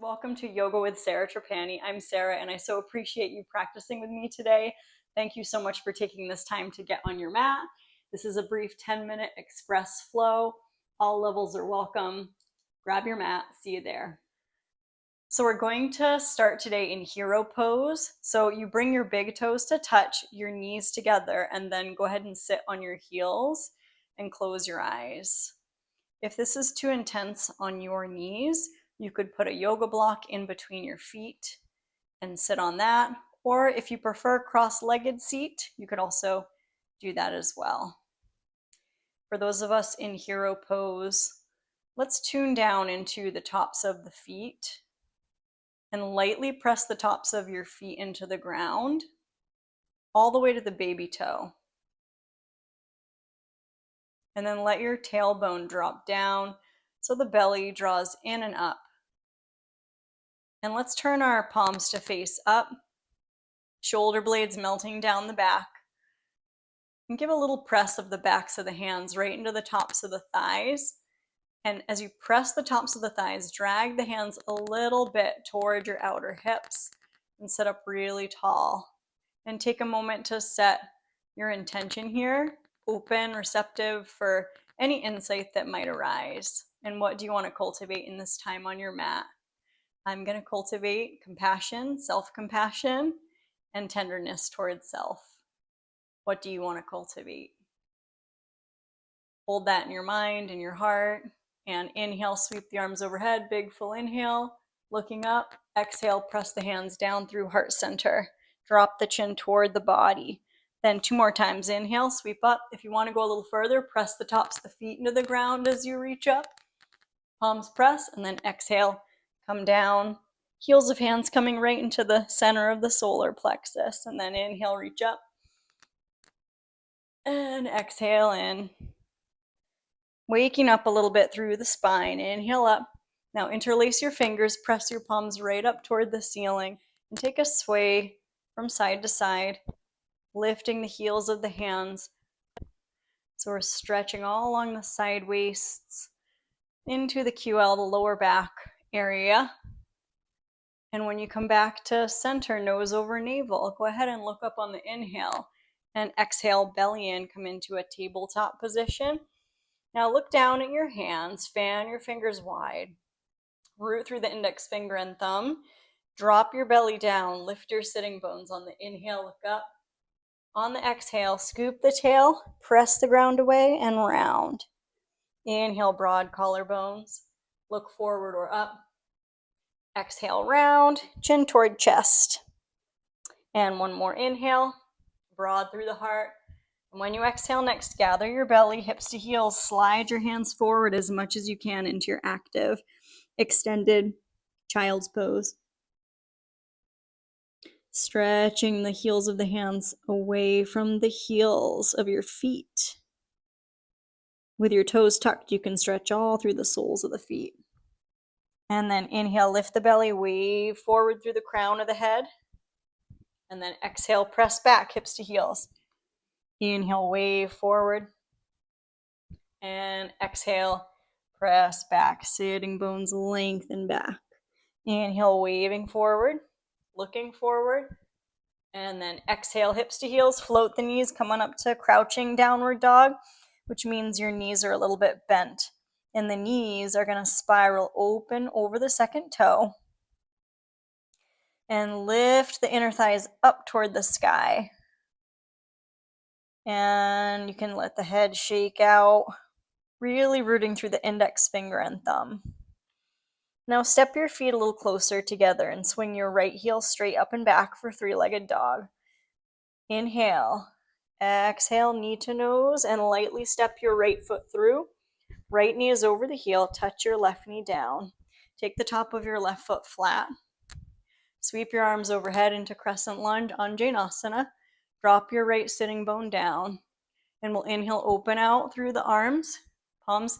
welcome to Yoga with Sarah Trapani. I'm Sarah and I so appreciate you practicing with me today. Thank you so much for taking this time to get on your mat. This is a brief 10-minute express flow. All levels are welcome. Grab your mat, see you there. So we're going to start today in hero pose. So you bring your big toes to touch, your knees together, and then go ahead and sit on your heels and close your eyes. If this is too intense on your knees, you could put a yoga block in between your feet and sit on that. Or if you prefer cross-legged seat, you could also do that as well. For those of us in hero pose, let's tune down into the tops of the feet and lightly press the tops of your feet into the ground, all the way to the baby toe. And then let your tailbone drop down so the belly draws in and up. And let's turn our palms to face up, shoulder blades melting down the back. And give a little press of the backs of the hands right into the tops of the thighs. And as you press the tops of the thighs, drag the hands a little bit toward your outer hips and sit up really tall. And take a moment to set your intention here, open, receptive for any insight that might arise. And what do you want to cultivate in this time on your mat? I'm going to cultivate compassion, self-compassion, and tenderness towards self. What do you want to cultivate? Hold that in your mind, in your heart, and inhale, sweep the arms overhead, big full inhale, looking up. Exhale, press the hands down through heart center. Drop the chin toward the body. Then 2 more times. Inhale, sweep up. If you want to go a little further, press the tops of the feet into the ground as you reach up. Palms press, and then exhale, come down. Heels of hands coming right into the center of the solar plexus. And then inhale, reach up. And exhale in. Waking up a little bit through the spine. Inhale up. Now interlace your fingers, press your palms right up toward the ceiling, and take a sway from side to side, lifting the heels of the hands. So we're stretching all along the side waists into the QL, the lower back area. And when you come back to center, nose over navel, go ahead and look up on the inhale, and exhale, belly in, come into a tabletop position. Now look down at your hands, fan your fingers wide, root through the index finger and thumb, drop your belly down, lift your sitting bones. On the inhale, look up. On the exhale, scoop the tail, press the ground away, and round. Inhale, broad collarbones, look forward or up. Exhale, round, chin toward chest. And one more inhale, broad through the heart. And when you exhale next, gather your belly, hips to heels, slide your hands forward as much as you can into your active, extended child's pose. Stretching the heels of the hands away from the heels of your feet. With your toes tucked, you can stretch all through the soles of the feet. And then inhale, lift the belly, wave forward through the crown of the head. And then exhale, press back, hips to heels. Inhale, wave forward. And exhale, press back, sitting bones lengthen back. Inhale, waving forward, looking forward. And then exhale, hips to heels, float the knees, come on up to crouching downward dog, which means your knees are a little bit bent. And the knees are going to spiral open over the second toe. And lift the inner thighs up toward the sky. And you can let the head shake out, really rooting through the index finger and thumb. Now step your feet a little closer together and swing your right heel straight up and back for three-legged dog. Inhale, exhale, knee to nose, and lightly step your right foot through. Right knee is over the heel, touch your left knee down. Take the top of your left foot flat. Sweep your arms overhead into crescent lunge, Anjaneyasana. Drop your right sitting bone down. And we'll inhale, open out through the arms, palms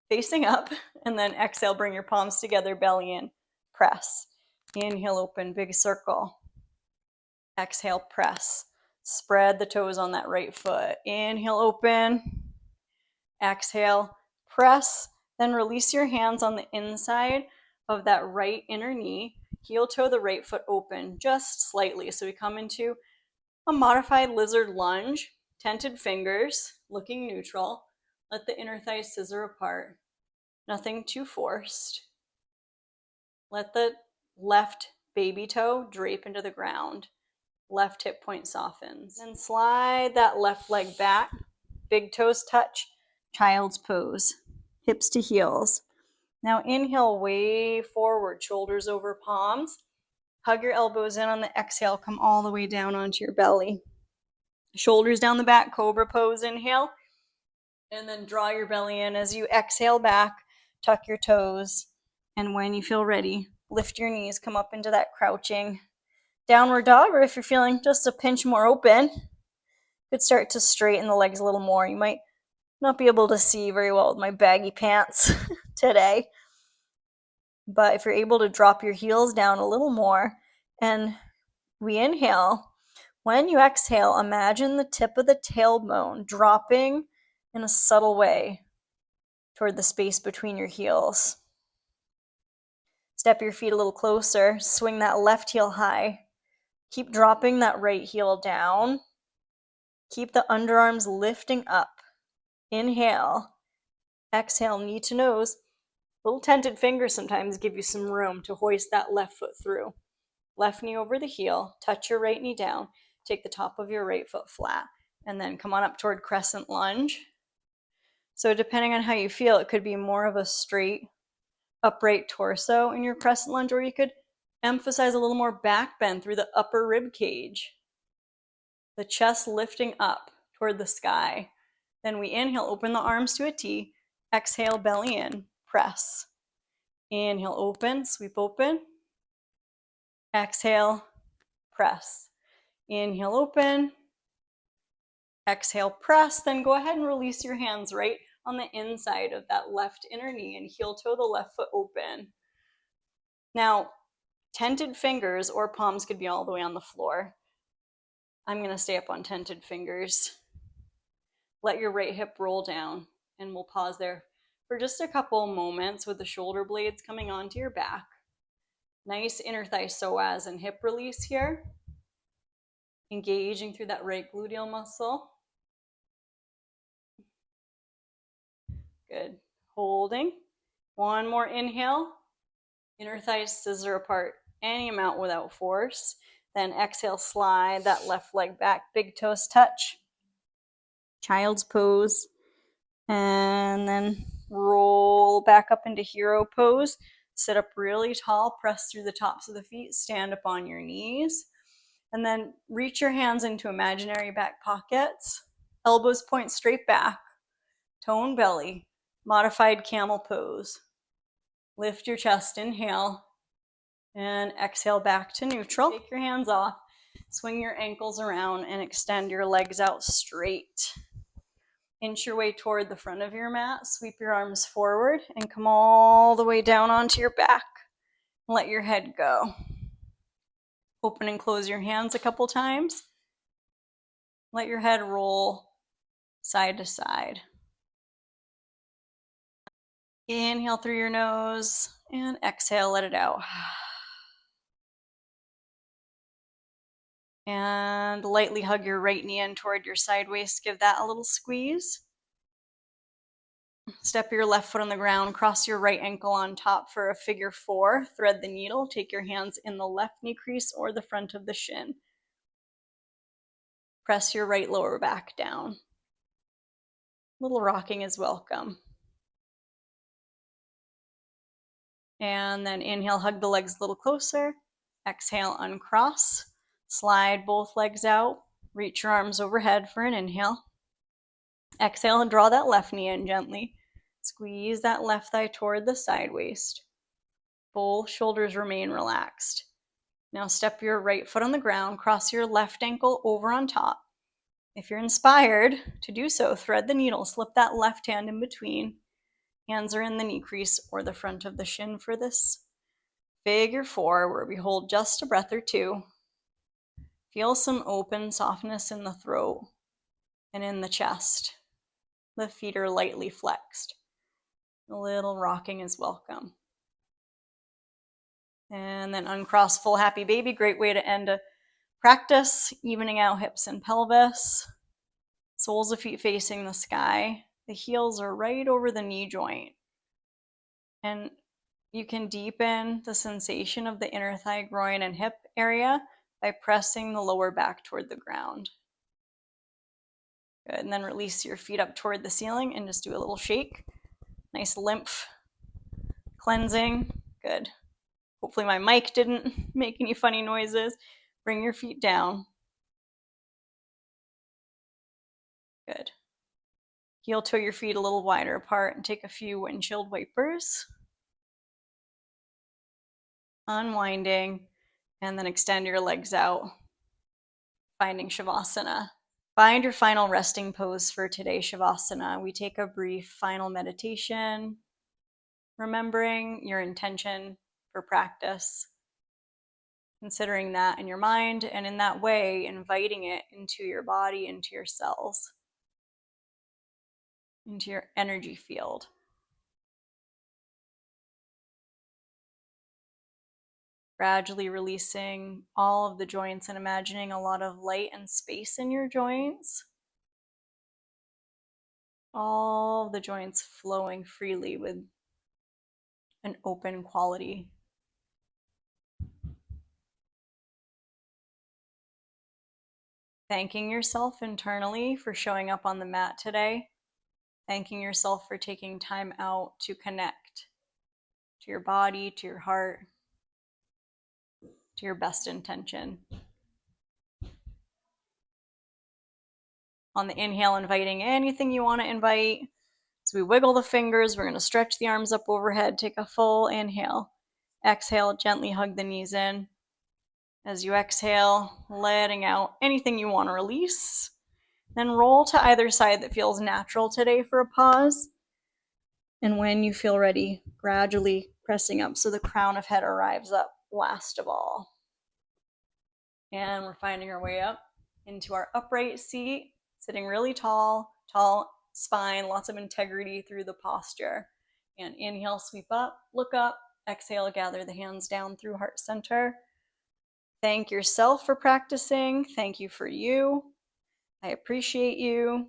facing up. And then exhale, bring your palms together, belly in, press. Inhale, open, big circle. Exhale, press. Spread the toes on that right foot. Inhale, open. Exhale, press. Then release your hands on the inside. of that right inner knee. Heel toe the right foot open just slightly. So we come into a modified lizard lunge, tented fingers, looking neutral. Let the inner thighs scissor apart. Nothing too forced. Let the left baby toe drape into the ground. Left hip point softens. Then slide that left leg back. Big toes touch. Child's pose. Hips to heels. Now inhale way forward, shoulders over palms. Hug your elbows in on the exhale. Come all the way down onto your belly. Shoulders down the back, cobra pose, inhale. And then draw your belly in as you exhale back. Tuck your toes. And when you feel ready, lift your knees, come up into that crouching downward dog, or if you're feeling just a pinch more open, you could start to straighten the legs a little more. You might not be able to see very well with my baggy pants today, but if you're able to drop your heels down a little more, and we inhale, when you exhale, imagine the tip of the tailbone dropping in a subtle way toward the space between your heels. Step your feet a little closer, swing that left heel high. Keep dropping that right heel down. Keep the underarms lifting up. Inhale. Exhale, knee to nose. Little tented fingers sometimes give you some room to hoist that left foot through. Left knee over the heel. Touch your right knee down. Take the top of your right foot flat. And then come on up toward crescent lunge. So depending on how you feel, it could be more of a straight, upright torso in your crescent lunge, or you could emphasize a little more back bend through the upper rib cage. The chest lifting up toward the sky. Then we inhale, open the arms to a T. Exhale, belly in, press. Inhale, open, sweep open. Exhale, press. Inhale, open. Exhale, press. Then go ahead and release your hands right on the inside of that left inner knee and heel toe the left foot open. Now, tented fingers or palms could be all the way on the floor. I'm going to stay up on tented fingers. Let your right hip roll down, and we'll pause there for just a couple moments with the shoulder blades coming onto your back. Nice inner thigh psoas and hip release here. Engaging through that right gluteal muscle. Good. Holding. One more inhale. Inner thighs scissor apart any amount without force. Then exhale, slide that left leg back. Big toes touch. Child's pose. And then roll back up into hero pose. Sit up really tall. Press through the tops of the feet. Stand up on your knees. And then reach your hands into imaginary back pockets. Elbows point straight back. Tone belly. Modified camel pose. Lift your chest, inhale. And exhale back to neutral. Take your hands off. Swing your ankles around and extend your legs out straight. Inch your way toward the front of your mat. Sweep your arms forward and come all the way down onto your back. Let your head go. Open and close your hands a couple times. Let your head roll side to side. Inhale through your nose and exhale, let it out. And lightly hug your right knee in toward your side waist. Give that a little squeeze. Step your left foot on the ground. Cross your right ankle on top for a figure four. Thread the needle. Take your hands in the left knee crease or the front of the shin. Press your right lower back down. A little rocking is welcome. And then inhale, hug the legs a little closer. Exhale, uncross. Slide both legs out. Reach your arms overhead for an inhale. Exhale and draw that left knee in gently. Squeeze that left thigh toward the side waist. Both shoulders remain relaxed. Now step your right foot on the ground. Cross your left ankle over on top. If you're inspired to do so, thread the needle. Slip that left hand in between. Hands are in the knee crease or the front of the shin for this figure four, where we hold just a breath or two. Feel some open softness in the throat and in the chest. The feet are lightly flexed. A little rocking is welcome. And then uncross full happy baby. Great way to end a practice, evening out hips and pelvis. Soles of feet facing the sky. The heels are right over the knee joint. And you can deepen the sensation of the inner thigh, groin, and hip area by pressing the lower back toward the ground. Good. And then release your feet up toward the ceiling and just do a little shake. Nice lymph cleansing. Good. Hopefully my mic didn't make any funny noises. Bring your feet down. Good. Heel toe your feet a little wider apart and take a few windshield wipers. Unwinding, and then extend your legs out, finding Shavasana. Find your final resting pose for today, Shavasana. We take a brief final meditation, remembering your intention for practice, considering that in your mind, and in that way, inviting it into your body, into your cells, into your energy field. Gradually releasing all of the joints and imagining a lot of light and space in your joints. All the joints flowing freely with an open quality. Thanking yourself internally for showing up on the mat today. Thanking yourself for taking time out to connect to your body, to your heart, to your best intention. On the inhale, inviting anything you want to invite. As we wiggle the fingers, we're going to stretch the arms up overhead. Take a full inhale. Exhale, gently hug the knees in. As you exhale, letting out anything you want to release. Then roll to either side that feels natural today for a pause. And when you feel ready, gradually pressing up so the crown of head arrives up last of all. And we're finding our way up into our upright seat, sitting really tall spine, lots of integrity through the posture. And inhale, sweep up, look up. Exhale, gather the hands down through heart center. Thank yourself for practicing. Thank you for you. I appreciate you.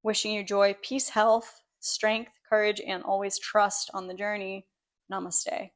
Wishing you joy, peace, health, strength, courage, and always trust on the journey. Namaste.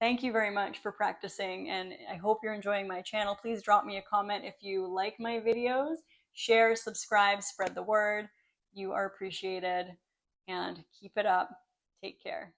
Thank you very much for practicing, and I hope you're enjoying my channel. Please drop me a comment if you like my videos. Share, subscribe, spread the word. You are appreciated, and keep it up. Take care.